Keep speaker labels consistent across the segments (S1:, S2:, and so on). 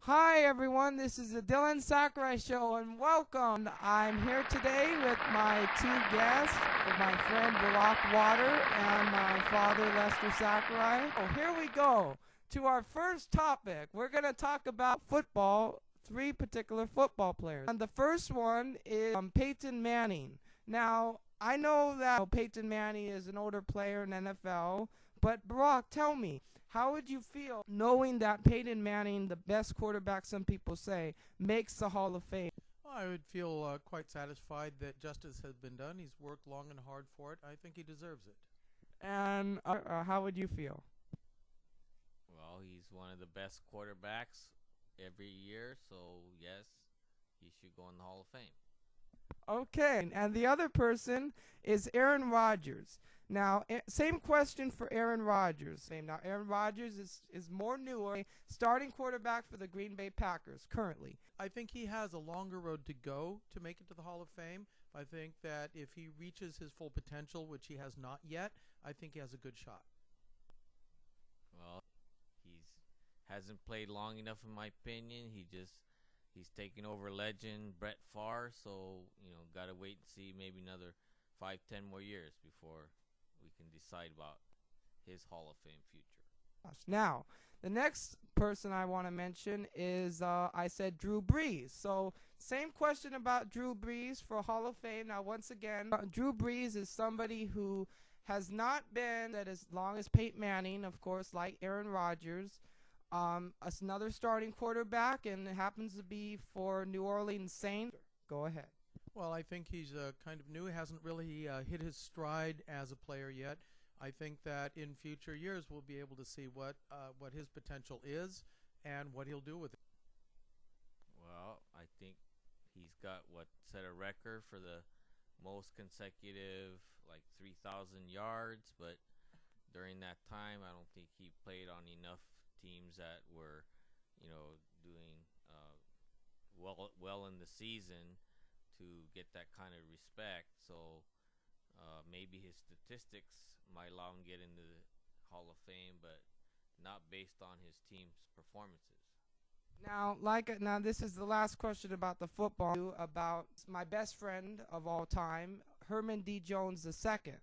S1: Hi everyone, this is the Dylan Sakurai Show and welcome. I'm here today with my two guests, my friend Barack Water and my father Lester Sakurai. Oh, here we go to our first topic. We're going to talk about football, three particular football players. And the first one is Peyton Manning. Now, I know that Peyton Manning is an older player in NFL, but Barack, tell me, how would you feel knowing that Peyton Manning, the best quarterback some people say, makes the Hall of Fame?
S2: Well, I would feel quite satisfied that justice has been done. He's worked long and hard for it. I think he deserves it.
S1: And how would you feel?
S3: Well, he's one of the best quarterbacks every year, so yes, he should go in the Hall of Fame.
S1: Okay, and the other person is Aaron Rodgers. Now, same question for Aaron Rodgers. Now, Aaron Rodgers is more newer, starting quarterback for the Green Bay Packers currently.
S2: I think he has a longer road to go to make it to the Hall of Fame. I think that if he reaches his full potential, which he has not yet, I think he has a good shot.
S3: Well, he's hasn't played long enough in my opinion. He's taking over legend Brett Favre, so got to wait and see maybe another 5-10 more years before we can decide about his Hall of Fame future.
S1: Now, the next person I want to mention is, I said Drew Brees. So, same question about Drew Brees for Hall of Fame. Now, once again, Drew Brees is somebody who has not been as long as Peyton Manning, of course, like Aaron Rodgers. Another starting quarterback, and it happens to be for New Orleans Saints. Go ahead.
S2: Well, I think he's kind of new. He hasn't really hit his stride as a player yet. I think that in future years we'll be able to see what his potential is and what he'll do with it.
S3: Well, I think he's got set a record for the most consecutive 3,000 yards, but during that time I don't think he played on enough teams that were doing well in the season to get that kind of respect. So maybe his statistics might allow him to get into the Hall of Fame, but not based on his team's performances.
S1: Now, this is the last question about the football, about my best friend of all time, Herman D. Jones II.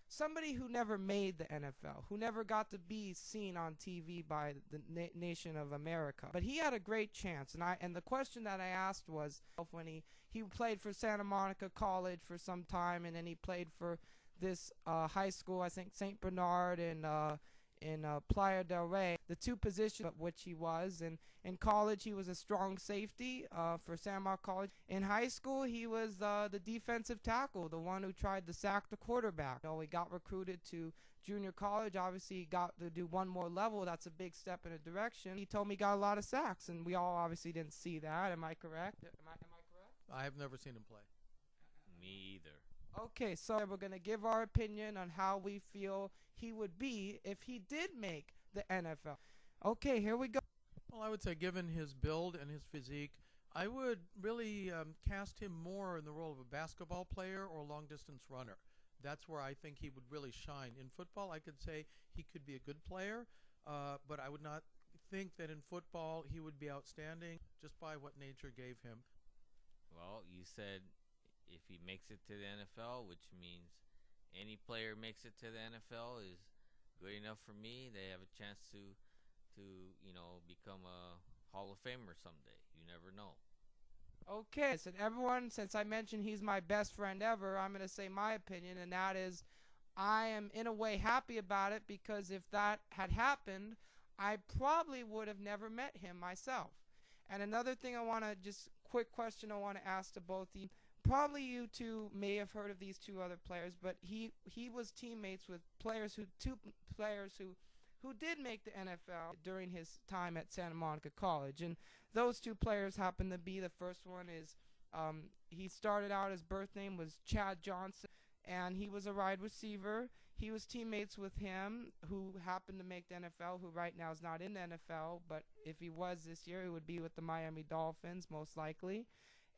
S1: Somebody who never made the NFL, who never got to be seen on TV by the nation of America. But he had a great chance, and the question that I asked was when he played for Santa Monica College for some time, and then he played for this high school, I think St. Bernard in Playa del Rey, the two positions at which he was. And in college, he was a strong safety for Santa Monica College. In high school, he was the defensive tackle, the one who tried to sack the quarterback. He got recruited to junior college. Obviously, he got to do one more level. That's a big step in a direction. He told me he got a lot of sacks, and we all obviously didn't see that. Am I correct? Am I correct?
S2: I have never seen him play.
S3: Me either.
S1: Okay, so we're going to give our opinion on how we feel he would be if he did make the NFL. Okay, here we go.
S2: Well, I would say given his build and his physique, I would really cast him more in the role of a basketball player or a long-distance runner. That's where I think he would really shine. In football, I could say he could be a good player, but I would not think that in football he would be outstanding just by what nature gave him.
S3: Well, you said if he makes it to the NFL, which means any player makes it to the NFL is good enough for me. They have a chance to become a Hall of Famer someday. You never know.
S1: Okay, so everyone, since I mentioned he's my best friend ever, I'm going to say my opinion, and that is I am in a way happy about it, because if that had happened, I probably would have never met him myself. And another thing quick question I want to ask to both of you. Probably you two may have heard of these two other players, but he was teammates with two players who did make the NFL during his time at Santa Monica College. And those two players happen to be, the first one is, he started out, his birth name was Chad Johnson, and he was a wide receiver. He was teammates with him, who happened to make the NFL, who right now is not in the NFL, but if he was this year, he would be with the Miami Dolphins, most likely.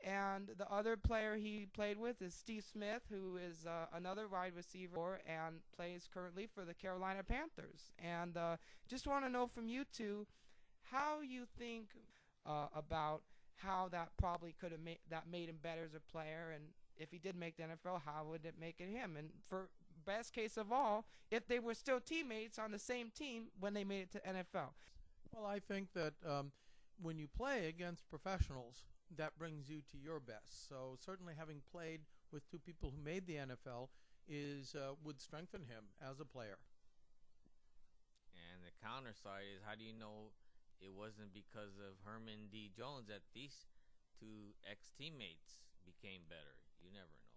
S1: And the other player he played with is Steve Smith, who is another wide receiver and plays currently for the Carolina Panthers. And just want to know from you two how you think about how that probably could have made him better as a player, and if he did make the NFL, how would it make it him? And for best case of all, if they were still teammates on the same team when they made it to NFL.
S2: Well, I think that when you play against professionals, that brings you to your best. So certainly having played with two people who made the NFL would strengthen him as a player.
S3: And the counter side is, how do you know it wasn't because of Herman D. Jones that these two ex-teammates became better? You never know.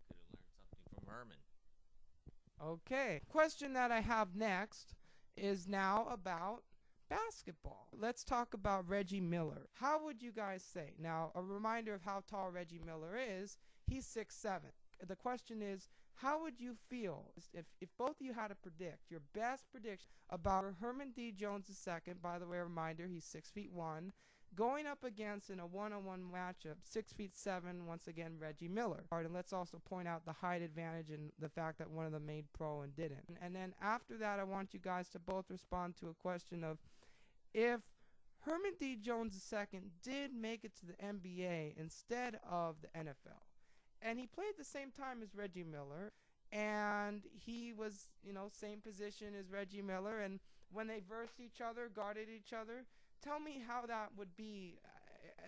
S3: Could have learned something from Herman.
S1: Okay. Question that I have next is now about basketball. Let's talk about Reggie Miller. How would you guys say? Now, a reminder of how tall Reggie Miller is. He's 6'7". The question is, how would you feel if both of you had to predict your best prediction about Herman D. Jones II? By the way, a reminder, he's 6'1", going up against in a one-on-one matchup 6'7", once again, Reggie Miller. And let's also point out the height advantage and the fact that one of them made pro and didn't. And then after that, I want you guys to both respond to a question of, if Herman D. Jones II did make it to the NBA instead of the NFL, and he played the same time as Reggie Miller, and he was, same position as Reggie Miller, and when they versed each other, guarded each other, tell me how that would be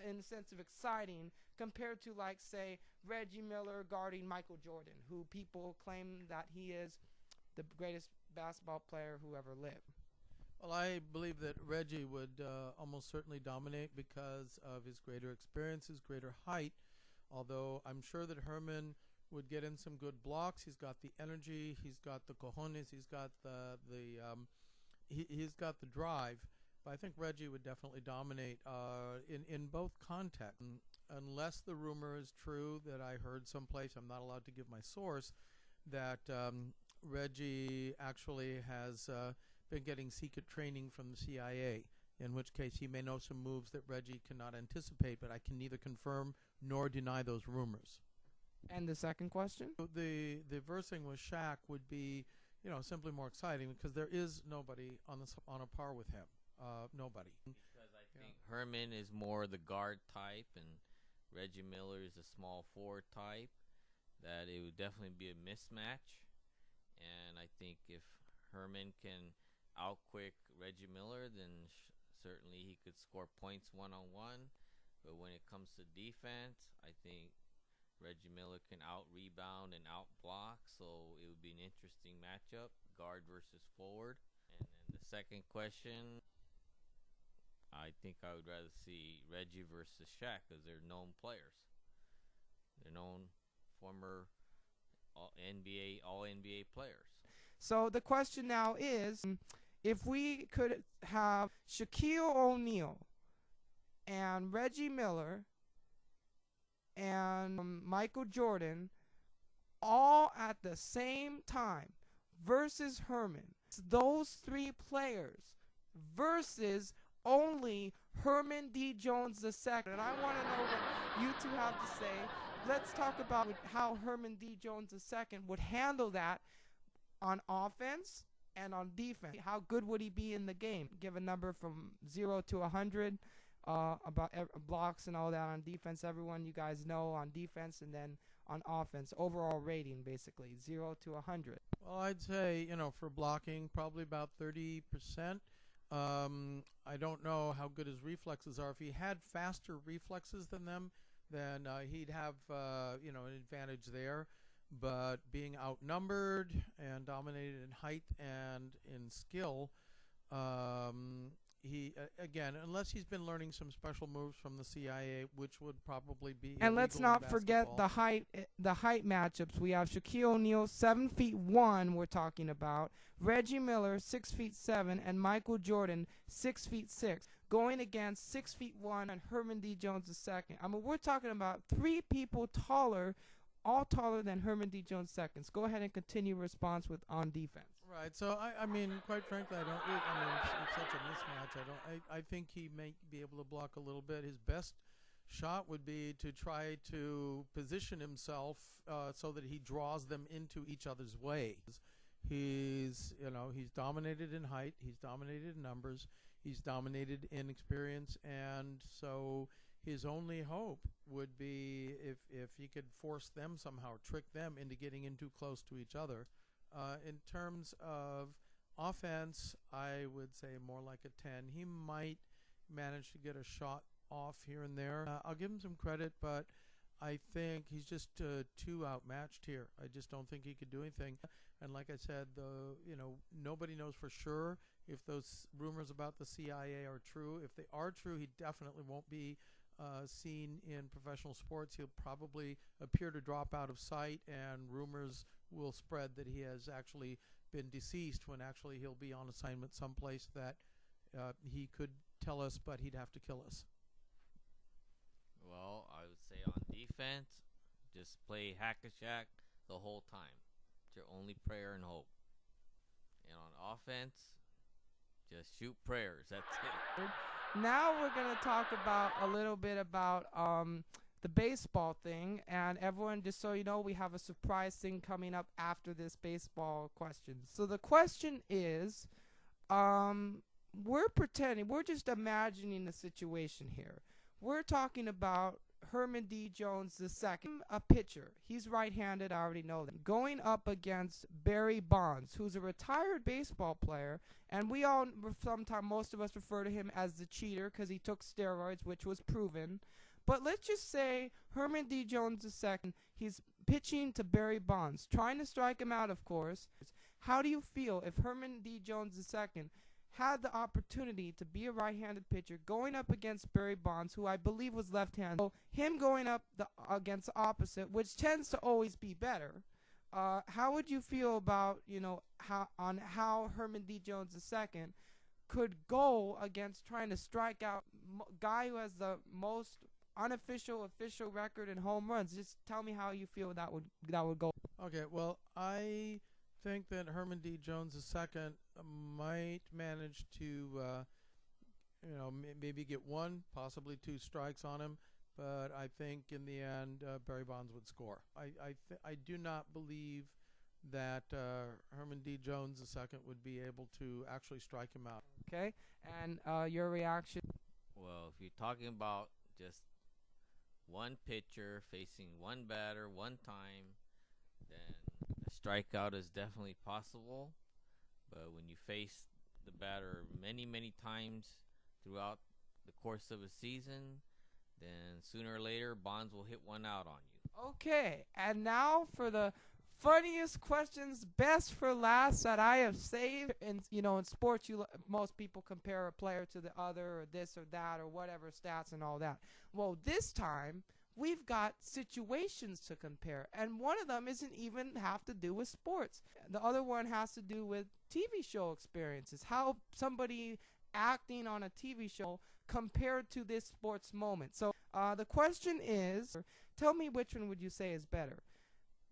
S1: in the sense of exciting compared to, like, say, Reggie Miller guarding Michael Jordan, who people claim that he is the greatest basketball player who ever lived.
S2: Well, I believe that Reggie would almost certainly dominate because of his greater experience, his greater height, although I'm sure that Herman would get in some good blocks. He's got the energy, he's got the cojones, he's got he's got the drive. But I think Reggie would definitely dominate in both contexts. Unless the rumor is true that I heard someplace, I'm not allowed to give my source, that Reggie actually has been getting secret training from the CIA, in which case he may know some moves that Reggie cannot anticipate, but I can neither confirm nor deny those rumors.
S1: And the second question?
S2: The versing with Shaq would be, simply more exciting because there is nobody on a par with him. Nobody.
S3: Because I think Herman is more the guard type, and Reggie Miller is a small forward type. That it would definitely be a mismatch, and I think if Herman can outquick Reggie Miller, then certainly he could score points one-on-one. But when it comes to defense, I think Reggie Miller can out-rebound and out-block, so it would be an interesting matchup, guard versus forward. And then the second question, I think I would rather see Reggie versus Shaq because they're known players. They're known former all-NBA players.
S1: So the question now is, if we could have Shaquille O'Neal and Reggie Miller and Michael Jordan all at the same time versus Herman, those three players versus only Herman D. Jones II. And I want to know what you two have to say. Let's talk about how Herman D. Jones II would handle that on offense and on defense. How good would he be in the game? Give a number from 0 to 100 about blocks and all that on defense. Everyone you guys know on defense, and then on offense. Overall rating, basically, 0 to 100.
S2: Well, I'd say, for blocking, probably about 30%. I don't know how good his reflexes are. If he had faster reflexes than them, then he'd have, an advantage there. But being outnumbered and dominated in height and in skill, he again, unless he's been learning some special moves from the CIA, which would probably be.
S1: And let's not forget the height matchups. We have Shaquille O'Neal, 7'1", we're talking about, Reggie Miller, 6'7", and Michael Jordan, 6'6", going against 6'1" and Herman D. Jones II. I mean, we're talking about three people taller, all taller than Herman D. Jones II. Go ahead and continue response with on defense.
S2: Right. So I mean, quite frankly, it's such a mismatch. I think he may be able to block a little bit. His best shot would be to try to position himself so that he draws them into each other's ways. He's dominated in height. He's dominated in numbers. He's dominated in experience, and so his only hope would be if he could force them somehow, trick them into getting in too close to each other. In terms of offense, I would say more like a 10. He might manage to get a shot off here and there. I'll give him some credit, but I think he's just too outmatched here. I just don't think he could do anything. And like I said, nobody knows for sure if those rumors about the CIA are true. If they are true, he definitely won't be seen in professional sports. He'll probably appear to drop out of sight, and rumors will spread that he has actually been deceased when actually he'll be on assignment someplace that he could tell us, but he'd have to kill us.
S3: Well, I would say on defense, just play hack-a-shack the whole time. It's your only prayer and hope. And on offense, just shoot prayers. That's it.
S1: Now we're going to talk about a little bit about the baseball thing. And everyone, just so you know, we have a surprise thing coming up after this baseball question. So the question is, we're pretending, we're just imagining the situation here. We're talking about Herman D. Jones II, a pitcher. He's right-handed, I already know that. Going up against Barry Bonds, who's a retired baseball player, and we all, sometimes most of us refer to him as the cheater because he took steroids, which was proven. But let's just say Herman D. Jones II, he's pitching to Barry Bonds, trying to strike him out, of course. How do you feel if Herman D. Jones II had the opportunity to be a right-handed pitcher going up against Barry Bonds, who I believe was left-handed? So him going up against the opposite, which tends to always be better. How would you feel about, how Herman D. Jones II could go against trying to strike out guy who has the most unofficial official record in home runs? Just tell me how you feel that would go.
S2: Okay, well, I think that Herman D. Jones II might manage to, maybe get one, possibly two strikes on him. But I think in the end, Barry Bonds would score. I do not believe that Herman D. Jones II would be able to actually strike him out.
S1: Okay, and your reaction?
S3: Well, if you're talking about just one pitcher facing one batter one time, then a strikeout is definitely possible. But when you face the batter many, many times throughout the course of a season, then sooner or later Bonds will hit one out on you.
S1: Okay, and now for the funniest questions, best for last, that I have saved. In sports, most people compare a player to the other, or this or that, or whatever stats and all that. Well, this time we've got situations to compare, and one of them isn't even have to do with sports. The other one has to do with TV show experiences. How somebody acting on a TV show compared to this sports moment. So the question is, tell me which one would you say is better?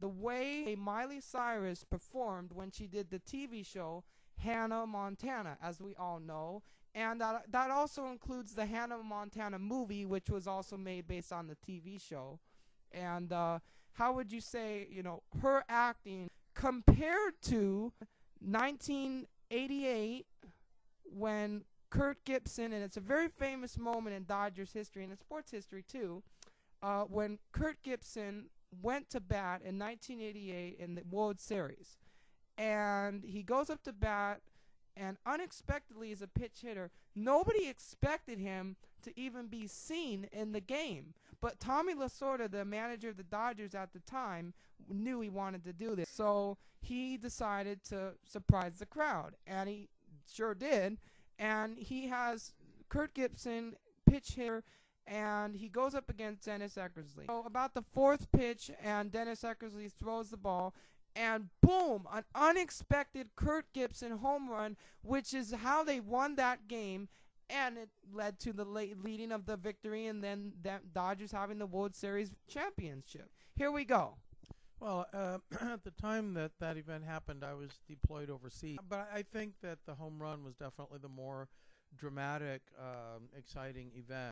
S1: The way Miley Cyrus performed when she did the TV show Hannah Montana, as we all know, and that also includes the Hannah Montana movie, which was also made based on the TV show. And how would you say, her acting compared to 1988 when Kurt Gibson, and it's a very famous moment in Dodgers history and in sports history too, when Kurt Gibson went to bat in 1988 in the World Series, and he goes up to bat, and unexpectedly as a pitch hitter, nobody expected him to even be seen in the game. But Tommy Lasorda, the manager of the Dodgers at the time, knew he wanted to do this, so he decided to surprise the crowd, and he sure did. And he has Kurt Gibson, pitch hitter, and he goes up against Dennis Eckersley. So about the fourth pitch, and Dennis Eckersley throws the ball, and boom, an unexpected Kurt Gibson home run, which is how they won that game, and it led to the leading of the victory, and then the Dodgers having the World Series championship. Here we go.
S2: Well, at the time that event happened, I was deployed overseas. But I think that the home run was definitely the more dramatic, exciting event.